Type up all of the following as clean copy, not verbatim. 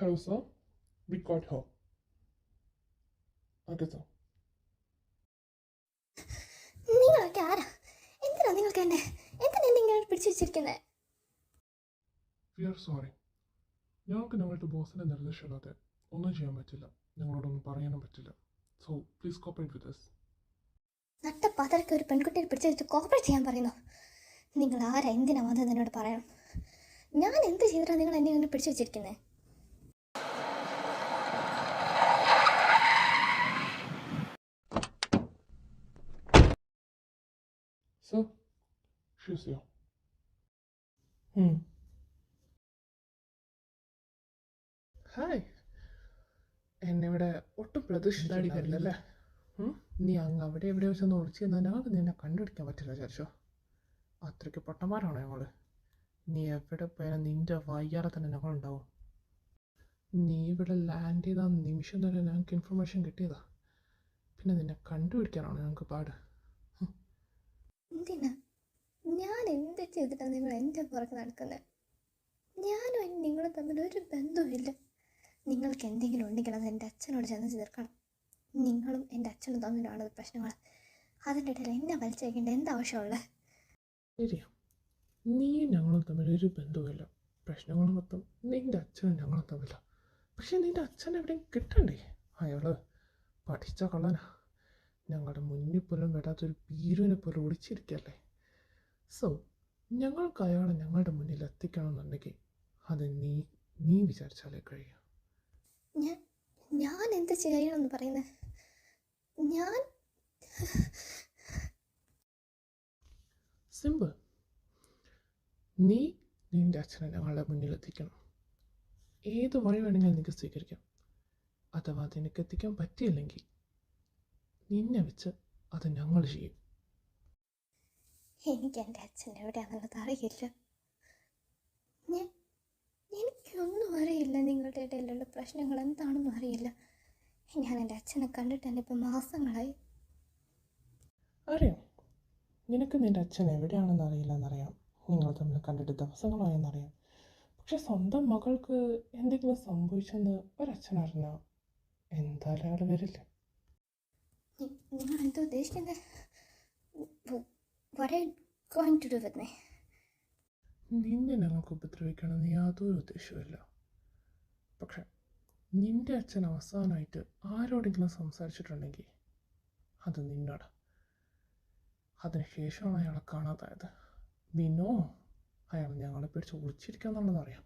Hello, sir. We got her. Okay, sir. നിങ്ങളൊക്കെ ആരാ? എന്തിനാ നിങ്ങൾക്ക് എന്നെ ഇങ്ങനെ പിടിച്ചു വെച്ചിരിക്കുന്നത്? We are sorry. ഞങ്ങൾക്ക് ഞങ്ങളുടെ ബോസിന്റെ നിർദ്ദേശമില്ലാതെ ഒന്നും ചെയ്യാൻ പറ്റില്ല. ഞങ്ങളോടൊന്നും പറയാനും പറ്റില്ല. So please cooperate with us. നട്ട പാതരക്ക് ഒരു പെൺകുട്ടിയെ പിടിച്ചു വെച്ച് കോപ്പറേറ്റ് ചെയ്യാൻ പറയുന്നു. നിങ്ങൾ ആരാ? എന്തിനാ വന്നത് എന്നോട് പറയണം. ഞാൻ എന്ത് ചെയ്തിട്ടാണ് നിങ്ങൾ എന്നെ ഇങ്ങനെ പിടിച്ചു വെച്ചിരിക്കുന്നത്? Sir, she's here. ഹായ്. എന്നെ ഇവിടെ ഒട്ടും പ്രതീക്ഷിച്ചില്ലേ? നീ അങ്ങ് അവിടെ എവിടെ വെച്ചൊന്ന് ഒളിച്ചു ഞങ്ങൾക്ക് നിന്നെ കണ്ടുപിടിക്കാൻ പറ്റില്ല വിചാരിച്ചോ? അത്രയ്ക്ക് പൊട്ടന്മാരാണോ ഞങ്ങൾ? നീ എവിടെ പോയാലും നിൻ്റെ വയ്യാറെ തന്നെ ഞങ്ങളുണ്ടാവും. നീ ഇവിടെ ലാൻഡ് ചെയ്ത നിമിഷം തന്നെ ഞങ്ങൾക്ക് ഇൻഫർമേഷൻ കിട്ടിയതാ. പിന്നെ നിന്നെ കണ്ടുപിടിക്കാനാണ് ഞങ്ങൾക്ക് പാട്. എന്തിനാ? ഞാൻ എന്ത് ചെയ്തിട്ടാണ് നിങ്ങൾ എൻ്റെ പുറകെ നടക്കുന്നത്? ഞാനും നിങ്ങളും തമ്മിൽ ഒരു ബന്ധവുമില്ല. നിങ്ങൾക്ക് എന്തെങ്കിലും ഉണ്ടെങ്കിൽ അത് എൻ്റെ അച്ഛനോട് ചെന്ന് തീർക്കണം. നിങ്ങളും എൻ്റെ അച്ഛനും തമ്മിലാണ് പ്രശ്നങ്ങൾ. അതിൻ്റെ ഇടയിൽ എന്നെ വലിച്ചേക്കേണ്ട എന്താവശ്യമുള്ളത്? ശരിയാ, നീ ഞങ്ങളും തമ്മിൽ ഒരു ബന്ധവുമില്ല. പ്രശ്നങ്ങൾ മൊത്തം നിൻ്റെ അച്ഛനും ഞങ്ങളും തമ്മില. പക്ഷെ നിൻ്റെ അച്ഛൻ എവിടെയും കിട്ടണ്ടേ? അയാൾ പഠിച്ച കള്ളനാ. ഞങ്ങളുടെ മുന്നിൽ പോലും വിടാത്തൊരു പീരുവിനെ പോലെ ഒളിച്ചിരിക്കല്ലേ. സോ ഞങ്ങൾക്ക് അയാളെ ഞങ്ങളുടെ മുന്നിൽ എത്തിക്കണമെന്നുണ്ടെങ്കിൽ അത് നീ വിചാരിച്ചാലേ കഴിയും. ഞാൻ എന്ത് ചെയ്യണമെന്ന് പറയുന്നത്? ഞാൻ സിമ്പിൾ. നീ നിൻ്റെ അച്ഛനെ ഞങ്ങളുടെ മുന്നിൽ എത്തിക്കണം. ഏത് വഴി വേണമെങ്കിലും നിനക്ക് സ്വീകരിക്കാം. അഥവാ നിനക്ക് എത്തിക്കാൻ പറ്റിയില്ലെങ്കിൽ നിന്നെ വെച്ച് അത് ഞങ്ങൾ ചെയ്യും. എനിക്ക് എൻ്റെ അച്ഛൻ എവിടെയാണെന്നുള്ളത് അറിയില്ല. എനിക്കൊന്നും അറിയില്ല. നിങ്ങളുടെ ഇടയിലുള്ള പ്രശ്നങ്ങൾ എന്താണെന്നും അറിയില്ല. ഞാൻ എൻ്റെ അച്ഛനെ കണ്ടിട്ട് തന്നെ ഇപ്പം മാസങ്ങളായി. അറിയാം, നിനക്ക് നിൻ്റെ അച്ഛൻ എവിടെയാണെന്ന് അറിയില്ലെന്നറിയാം. നിങ്ങൾ തമ്മിൽ കണ്ടിട്ട് ദിവസങ്ങളായെന്നറിയാം. പക്ഷെ സ്വന്തം മകൾക്ക് എന്തെങ്കിലും സംഭവിച്ചെന്ന് ഒരച്ഛൻ അറിഞ്ഞാൽ എന്തായാലും അയാൾ വരില്ല. നിങ്ങൾ എന്താ ഉദ്ദേശിക്കുന്നത്? What are you going to do with me? നിന്നെ ഞങ്ങൾക്ക് ഉപദ്രവിക്കണമെന്ന് യാതൊരു ഉദ്ദേശവുമില്ല. പക്ഷെ നിൻ്റെ അച്ഛൻ അവസാനമായിട്ട് ആരോടെങ്കിലും സംസാരിച്ചിട്ടുണ്ടെങ്കിൽ അത് നിന്നോട്. അതിനുശേഷമാണ് അയാളെ കാണാതായത്. വിനോ അയാൾ ഞങ്ങളെ പിടിച്ച് ഒളിച്ചിരിക്കുക എന്നുള്ളതറിയാം.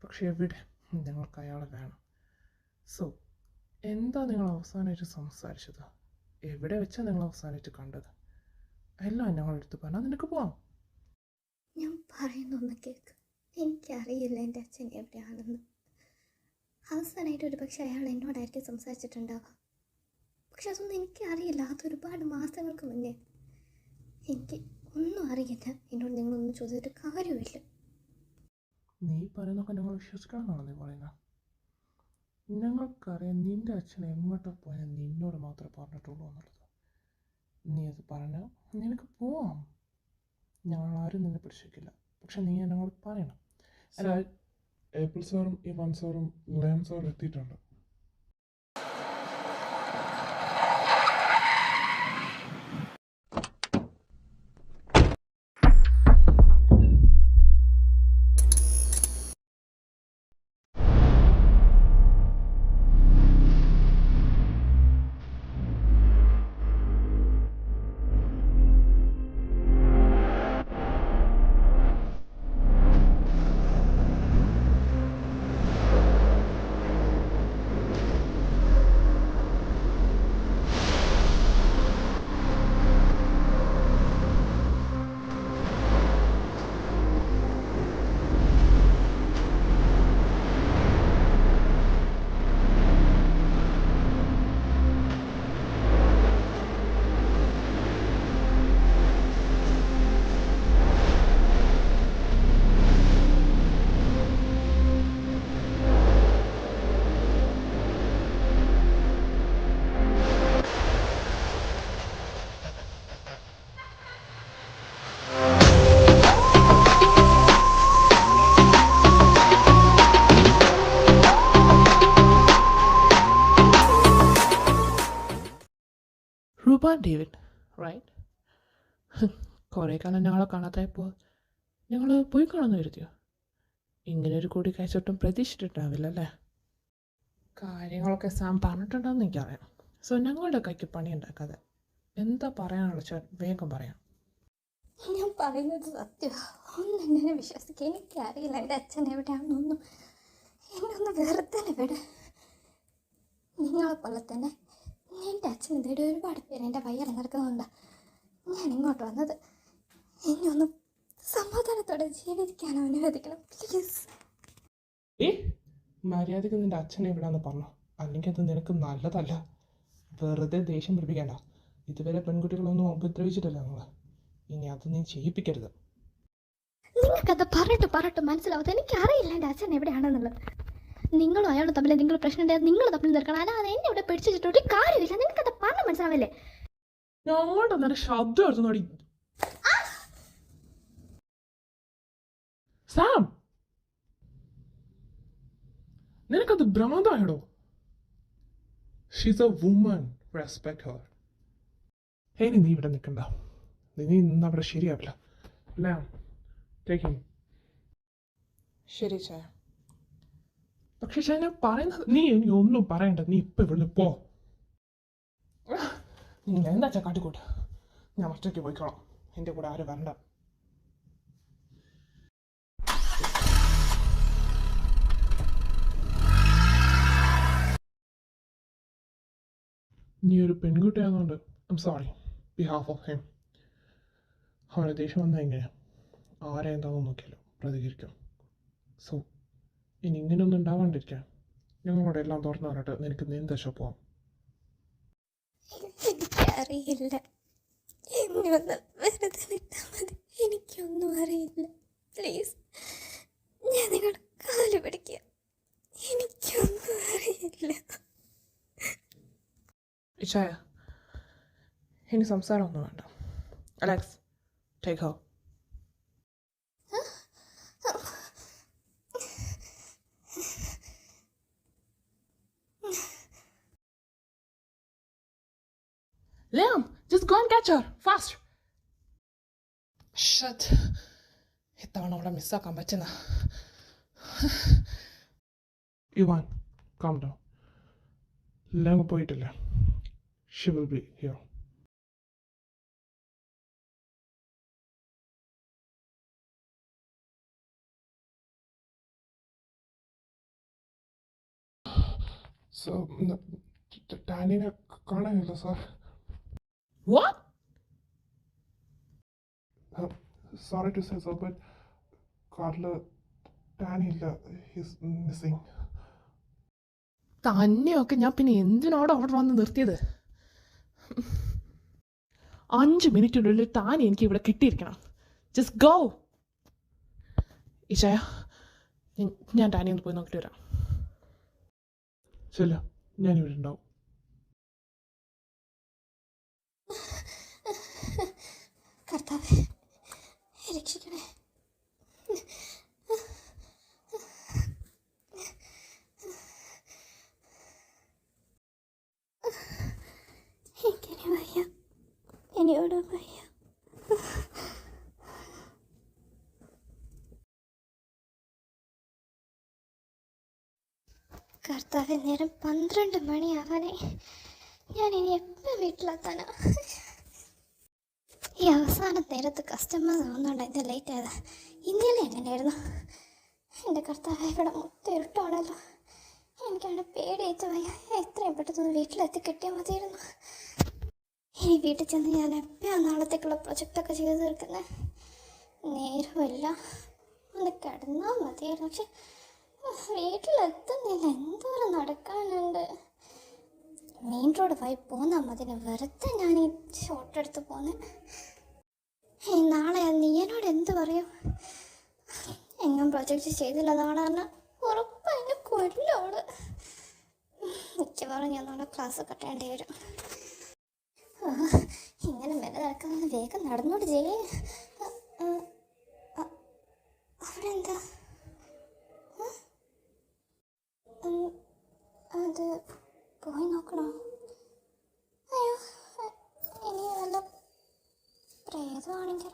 പക്ഷെ എവിടെ? ഞങ്ങൾക്ക് അയാളെ വേണം. സോ എന്താ നിങ്ങൾ അവസാനമായിട്ട് സംസാരിച്ചത്? എവിടെ വെച്ചാൽ നിങ്ങൾ അവസാനമായിട്ട് കണ്ടത്? എല്ലാം ഞങ്ങളുടെ അടുത്ത് പറഞ്ഞാൽ നിനക്ക് പോവാം. ഞാൻ പറയുന്നൊന്ന് കേൾക്ക്. എനിക്കറിയില്ല എൻ്റെ അച്ഛൻ എവിടെയാണെന്ന്. അവസാനമായിട്ട് ഒരു പക്ഷേ അയാൾ എന്നോടായിരിക്കും സംസാരിച്ചിട്ടുണ്ടാവുക. പക്ഷെ അതൊന്നും എനിക്കറിയില്ല. അതൊരുപാട് മാസങ്ങൾക്ക് മുന്നേ. എനിക്ക് ഒന്നും അറിയില്ല. എന്നോട് നിങ്ങളൊന്നും ചോദിച്ചിട്ട് കാര്യമില്ല. നീ പറയുന്നൊക്കെ ഞങ്ങൾ വിശ്വസിക്കണമെന്നാണ് നീ പറയുന്നത്? ഞങ്ങൾക്കറിയാം നിൻ്റെ അച്ഛൻ എങ്ങോട്ടാ പോയാൽ നിന്നോട് മാത്രമേ പറഞ്ഞിട്ടുള്ളൂ എന്നുള്ളത്. നീ അത് പറഞ്ഞാൽ നിനക്ക് പോവാം. ഞങ്ങളാരും നിന്നെ പിടിച്ചിരിക്കില്ല. പക്ഷെ നീ എന്നോട് പറയണം. ഏപ്പിൾ സാറും ഇവാൻ സാറും ലയം സാറും എത്തിയിട്ടുണ്ട്. വാണ്ട് ഈവൻ റൈറ്റ്. കുറേ കാലം ഞങ്ങളെ കാണാതായപ്പോൾ ഞങ്ങൾ പോയി കാണുമെന്ന് കരുതിയോ? ഇങ്ങനെ ഒരു കൂടിക്കാഴ്ച ഒട്ടും പ്രതീക്ഷിച്ചിട്ടുണ്ടാവില്ല അല്ലേ? കാര്യങ്ങളൊക്കെ സാം പറഞ്ഞിട്ടുണ്ടെന്ന് എനിക്കറിയാം. സോ ഞങ്ങളുടെ കൈക്ക് പണി ഉണ്ടാക്കാതെ എന്താ പറയാനുള്ള വെച്ചാൽ വേഗം പറയാം. ഞാൻ പറയുന്നത് സത്യമാണ്. ഒന്നും എന്നെ വിശ്വസിക്കുക. എനിക്കറിയില്ല എൻ്റെ അച്ഛൻ എവിടെയാണെന്നൊന്നും. എന്നെ ഒന്ന് വെറുതെ വിട്. നിങ്ങളെപ്പോലെ തന്നെ എൻ്റെ അച്ഛൻ തേടി ഒരുപാട് പേര് എൻ്റെ വയ്യാതെ നടക്കുന്നുണ്ട്. ഞാൻ ഇങ്ങോട്ട് വന്നത് എന്നെ ഒന്ന് സമാധാനത്തോടെ ജീവിക്കാൻ അനുവദിക്കണം പ്ലീസ്. മര്യാദയ്ക്ക് നിൻ്റെ അച്ഛനെ എവിടെയാണെന്ന് പറഞ്ഞു, അല്ലെങ്കിൽ അത് നിനക്ക് നല്ലതല്ല. വെറുതെ ദേഷ്യം പിടിപ്പിക്കേണ്ട. ഇതുവരെ പെൺകുട്ടികളൊന്നും ഉപദ്രവിച്ചിട്ടില്ല നിങ്ങൾ. ഇനി അത് നീ ചെയ്യിപ്പിക്കരുത്. നിങ്ങൾക്കത് പറഞ്ഞിട്ട് മനസ്സിലാവാതെ എനിക്കറിയില്ല എൻ്റെ അച്ഛൻ എവിടെയാണെന്നുള്ളത്. നിങ്ങളും അയാളും തമ്മിൽ എന്തെങ്കിലും പ്രശ്നം ഉണ്ടായാൽ നിങ്ങൾ തമ്മിൽ തീർക്കണം. അല്ലാതെ എന്നെ ഇവിടെ പിടിച്ചിട്ട് ഒരു കാര്യമില്ല. നിങ്ങൾക്കത് പറഞ്ഞ് മനസ്സിലാവില്ലേ? ഞങ്ങളുടെ നല്ല ശബ്ദം എടുത്തു നോടി സാം. നിനക്കത് ഭ്രാന്തായടോ. She's a woman, respect her. ഇനി നീ ഇവിടെ നിൽക്കണ്ട. നീ നിന്ന അവിടെ ശരിയാവില്ല അല്ലേ? ശരി ചായ. പക്ഷെ ചായ ഞാൻ പറയുന്നത് നീ ഇനി ഒന്നും പറയണ്ട. നീ ഇപ്പം ഇവിടുന്ന് പോ. നീ എന്താ ചാ കാട്ടിക്കോട്ടെ. ഞാൻ ഒറ്റയ്ക്ക് പോയിക്കോളാം. എൻ്റെ കൂടെ ആരും വരണ്ട. നീ ഒരു പെൺകുട്ടിയായതുകൊണ്ട് I'm sorry behalf of him. അവന് ദേഷ്യം വന്നാൽ എങ്ങനെയാ ആരെ എന്താണെന്ന് നോക്കിയല്ലോ പ്രതികരിക്കും. സോ ഇനി ഇങ്ങനെയൊന്നും ഉണ്ടാവാണ്ടിരിക്കാൻ ഞങ്ങളോട് എല്ലാം തുറന്നു പറഞ്ഞിട്ട് നിനക്ക് നീന്തശോ പോവാം. എനിക്കറിയില്ല. എന്നെ ഒന്ന് വെറുതെ വിട്ടാൽ മതി. എനിക്കൊന്നും അറിയില്ല. പ്ലീസ്, ഞാൻ നിങ്ങളുടെ കാല് പിടിക്കുക. എനിക്കൊന്നും അറിയില്ല. ഇച്ചായ ഇനി സംസാരമൊന്നും വേണ്ട. Alex, take Har. Liam, just go and catch her, fast. Shit. ഇത്തവണ അവളെ മിസ്സാക്കാൻ പറ്റുന്ന. Ivan, calm down. ലിയാം പോയിട്ടില്ല. She will be here. So, ഡാനിനെ കാണാനില്ല sir. What? Sorry to say so, but കാറിൽ ഡാനി ഇല്ല. He's missing. തന്നെയൊക്കെ ഞാൻ പിന്നെ എന്തിനോട് അവിടെ വന്ന് നിർത്തിയത്? 5 മിനിറ്റിനുള്ളിൽ താൻ എനിക്ക് ഇവിടെ കിട്ടിയിരിക്കണം. Just go. ഇഷയ, ഞാൻ ടാനി ഒന്ന് പോയി നോക്കിയിട്ട് വരാം. ശരി, ഞാനിവിടെ ഉണ്ടാവും. കർത്താവേ, രക്ഷിക്കണേ. എനിക്കിനി വയ്യ. ഇനിയോട് വയ്യ. കർത്താവേ, നേരം 12 മണിയാവാനേ. ഞാൻ ഇനി എപ്പോൾ വീട്ടിലെത്താനാ? ഈ അവസാന നേരത്ത് കസ്റ്റമേഴ്സ് ആവുന്നുണ്ട് ഇത് ലേറ്റ് ആയത്. ഇന്നലെ എങ്ങനെയായിരുന്നു? എൻ്റെ കർത്താവ് ഇവിടെ മൊത്തം ഇരുട്ടാണല്ലോ. എനിക്കാണ് പേടിയേറ്റ് വയ്യ. എത്രയും പെട്ടെന്ന് വീട്ടിലെത്തി കിട്ടിയാൽ മതിയായിരുന്നു. ഇനി വീട്ടിൽ ചെന്ന് ഞാൻ എപ്പോഴാണ് നാളത്തേക്കുള്ള പ്രൊജക്റ്റൊക്കെ ചെയ്ത് തീർക്കുന്നത്? നേരമില്ല. ഒന്ന് കിടന്നാൽ മതിയായിരുന്നു. പക്ഷെ വീട്ടിലെത്തുന്നില്ല. എന്തോരം നടക്കാനുണ്ട്. മെയിൻ റോഡ് വഴി പോന്നാൽ മതി. വെറുതെ ഞാൻ ഈ ഷോർട്ട് എടുത്ത് പോന്നെ. നാളെ നീ എന്നോട് എന്ത് പറയും? എങ്ങും പ്രൊജക്റ്റ് ചെയ്തില്ല നാളെ പറഞ്ഞാൽ ഉറപ്പാണ് എന്നെ കൊല്ലോള്. മിക്കവാറും ഞാൻ നാളെ ക്ലാസ് കട്ടേണ്ടി വരും. ഇങ്ങനെ മെല്ലെ നടക്കാൻ വേഗം നടന്നോട് ചെയ്യേ. അവിടെ എന്താ? അത് പോയി നോക്കണോ? അയ്യോ, പ്രേതമാണെങ്കിൽ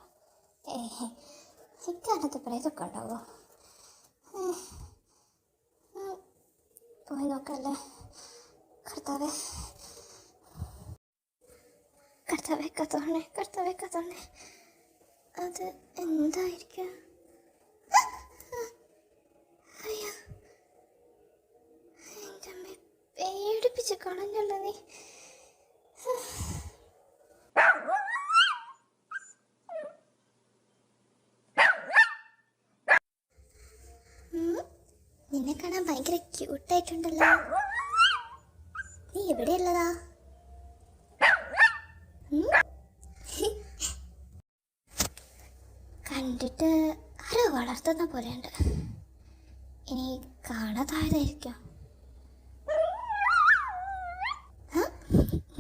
ഇക്കാലത്ത് പ്രേതമൊക്കെ ഉണ്ടാവോ? പോയി നോക്കല്ലേ. കർത്താവേ കർത്താവേ കത്തോണേ, കർത്താവേ കത്തോണേ. അത് എന്തായിരിക്കും? അയ്യോ, എൻ്റെ അമ്മ പേടിപ്പിച്ച് കളഞ്ഞല്ലോ നീ. നിന്നെ കാണാൻ ഭയങ്കര ക്യൂട്ടായിട്ടുണ്ടല്ലോ. നീ എവിടെയുള്ളതാ? കണ്ടിട്ട് ആരോ വളർത്തുന്ന പോലെയുണ്ട്. ഇനി കാണാതായതായിരിക്കും.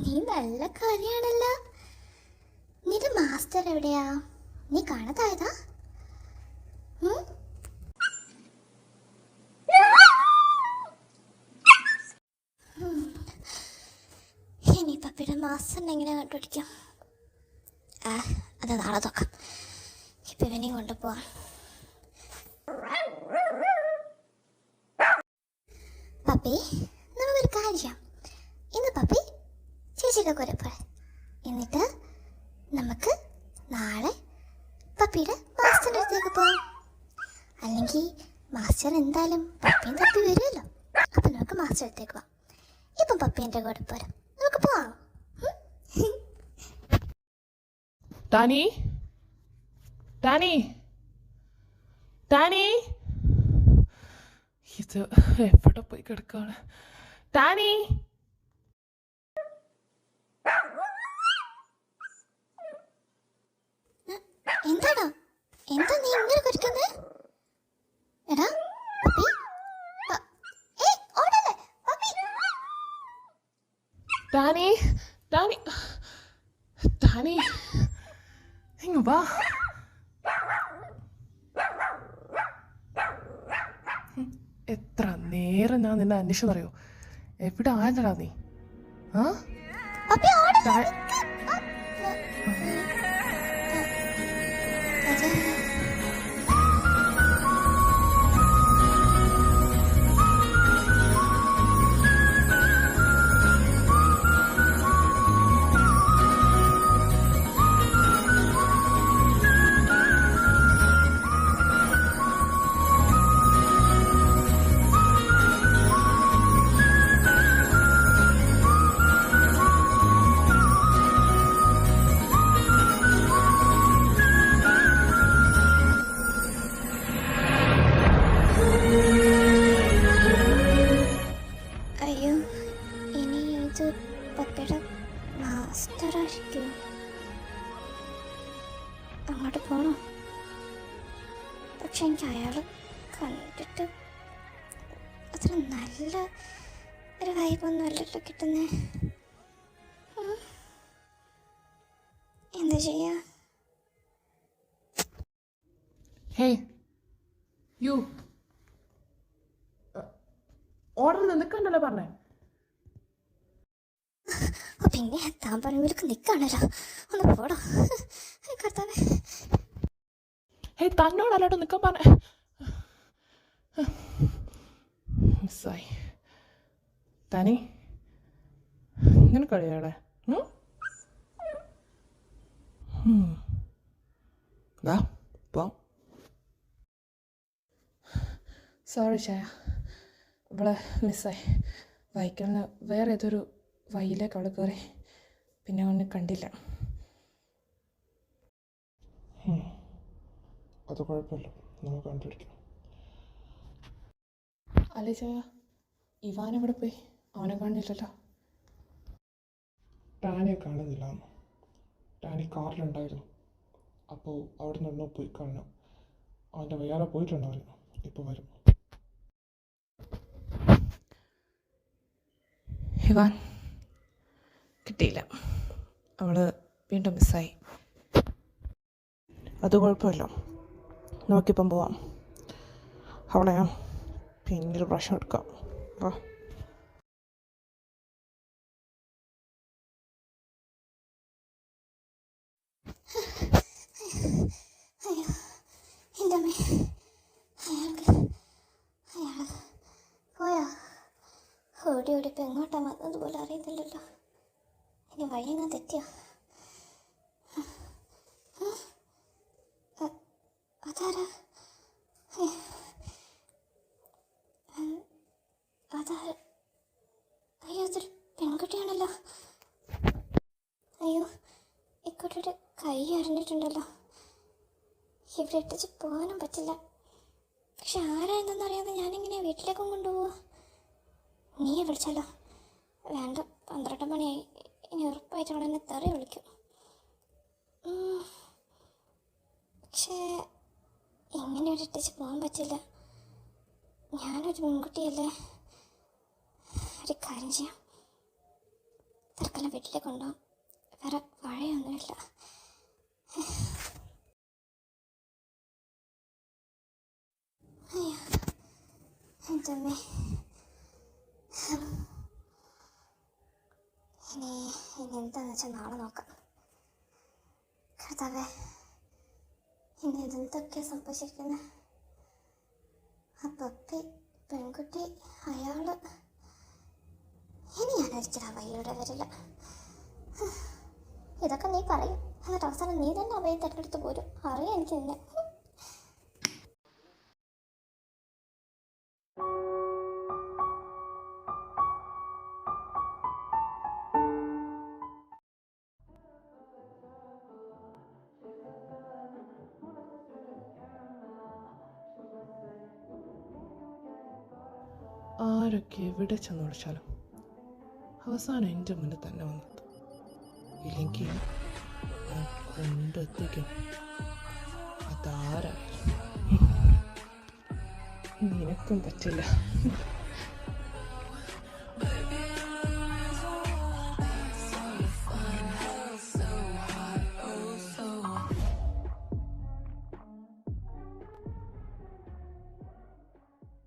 നീ നല്ല കാര്യമാണല്ലോ. നിന്റെ മാസ്റ്റർ എവിടെയാ? നീ കാണാതായതാ? ഇനി പപ്പിയുടെ മാസ്റ്ററിനെ എങ്ങനെ കണ്ടുപിടിക്കാം? അത് നാളെ നോക്കാം. ഇപ്പം ഇവനെയും കൊണ്ടുപോവാം. പപ്പി, നമുക്കൊരു കാര്യം. ഇന്ന് പപ്പി ചേച്ചിയുടെ കൂടെ പോരെ. എന്നിട്ട് നമുക്ക് നാളെ പപ്പിയുടെ മാസ്റ്ററിൻ്റെ അടുത്തേക്ക് പോവാം. അല്ലെങ്കിൽ മാസ്റ്റർ എന്തായാലും പപ്പിയും തപ്പി വരുമല്ലോ. അപ്പം നമുക്ക് മാസ്റ്റർ അടുത്തേക്ക് പോവാം. ഇപ്പം പപ്പി എൻ്റെ കൂടെ പോരാം. നമുക്ക് പോവാം. ടാനി, ടാനി, ടാനി, ഇത് എവിടെ പോയി കിടക്കാണ്? ടാനി, എന്താടാ, എന്താ നീ ഇങ്ങനെ കുരിക്കുന്നത്? എടാ പപ്പി, ഓടല്ലേ പപ്പി. ടാനി, ടാനി, ടാനി, ഇങ്ങ് വാ. എത്ര നേരം ഞാൻ നിന്നെ അന്വേഷിച്ചു പറയൂ. എവിടെ ആയതടാ നീ? ആ പപ്പി ഓടല്ലേ. അയ്യോ, ഇനി ഇത് പപ്പയുടെ മാസ്റ്ററായിരിക്കും. അങ്ങോട്ട് പോകണോ? പക്ഷെ എനിക്ക് അയാൾ കണ്ടിട്ട് അത്ര നല്ല ഒരു വൈബൊന്നും അല്ലല്ലോ കിട്ടുന്നേ. എന്താ ചെയ്യാ? ഹേയ് യു, ഓർഡർ നിൽക്കണ്ടല്ലോ പറഞ്ഞേ. പിന്നെ താൻ പറയുമ്പോഴേക്ക് നിൽക്കാണല്ലോ. ഒന്ന് പോടോ കർത്താവേ. ഹേയ്, തന്നോടല്ലോ നിൽക്കാൻ പറഞ്ഞേ. മിസ്സായി. തനി ഇങ്ങനെ കളിയാടെ. പോവാം. സോറി ഷായ, അവളെ മിസ്സായി. വൈക്കലിന് വേറെ ഏതൊരു വഴിയിലേക്ക് അവൾ കയറി. പിന്നെ അവനെ കണ്ടില്ല. അത് കുഴപ്പമില്ല, നമുക്ക് കണ്ടുപിടിക്കാം. അല്ലേ ചായ, ഇവാൻ എവിടെ പോയി? അവനെ കാണില്ലല്ലോ. ടാനിയെ കാണുന്നില്ല. ടാനി കാറിലുണ്ടായിരുന്നു. അപ്പോൾ അവിടെ നിന്നോ പോയി കാണണം. അവൻ്റെ വേറെ പോയിട്ടുണ്ടായിരുന്നു. ഇപ്പോൾ വരും. ഇവാൻ കിട്ടിയില്ല. അവൾ വീണ്ടും മിസ്സായി. അത് കുഴപ്പമില്ല, നമുക്കിപ്പം പോവാം. അവളെ പിന്നൊരു പ്രാവശ്യം എടുക്കാം. വാ. എൻ്റെ അമ്മേ, അയാൾ പോയാ? ഓടി ഓടി ഇപ്പം എങ്ങോട്ടാ വന്നതുപോലെ അറിയുന്നില്ലല്ലോ. ഇനി വഴിയെങ്ങാൻ തെറ്റിയോ? അതാരാ? അതാ? അയ്യോ, അതൊരു പെൺകുട്ടിയാണല്ലോ. അയ്യോ, ഇക്കുട്ടിയുടെ കൈ അറിഞ്ഞിട്ടുണ്ടല്ലോ. ഇവിടെ ഇട്ടിച്ച് പോകാനും പറ്റില്ല. പക്ഷെ ആരാ എന്തെന്നറിയാതെ ഞാനിങ്ങനെ വീട്ടിലേക്കും കൊണ്ടുപോവാ. നീയെ വിളിച്ചാലോ? വേണ്ട, 12 മണിയായി. ഇനി ഉറപ്പായിട്ട് അവളെ എന്നെ തെറി വിളിക്കും. പക്ഷേ ഇങ്ങനെ ഇവിടെ ഇട്ടിച്ച് പോകാൻ പറ്റില്ല. ഞാനൊരു പെൺകുട്ടിയല്ലേ. ഒരു കാര്യം ചെയ്യാം, തൽക്കാലം വീട്ടിലേക്ക് കൊണ്ടുപോകാം. വേറെ വഴിയൊന്നുമില്ല. അയ്യോ, എൻ്റെ അമ്മേ. ഇനി എന്താണെന്ന് വെച്ചാൽ നാളെ നോക്കാം. കർത്താവേ, ഇനി ഇതെന്തൊക്കെയാണ് സംഭവിച്ചിരിക്കുന്നത്? ആ പപ്പി, പെൺകുട്ടി, അയാള്. ഇനി ഞാൻ ഒരിക്കലും വഴിയിലൂടെ വരില്ല. ഇതൊക്കെ നീ പറയും, എന്നിട്ട് അവസാനം നീ തന്നെ അവയെ തെരഞ്ഞെടുത്ത് പോരും. അറിയാം എനിക്ക് നിന്നെ. ആരൊക്കെ എവിടെ ചെന്ന് വിളിച്ചാലും അവസാനം എൻ്റെ മുന്നിൽ തന്നെ വന്നത്. ഇല്ലെങ്കിൽ ഞാൻ കൊണ്ടെത്തിക്കും. അതാരായാലും നിനക്കും പറ്റില്ല.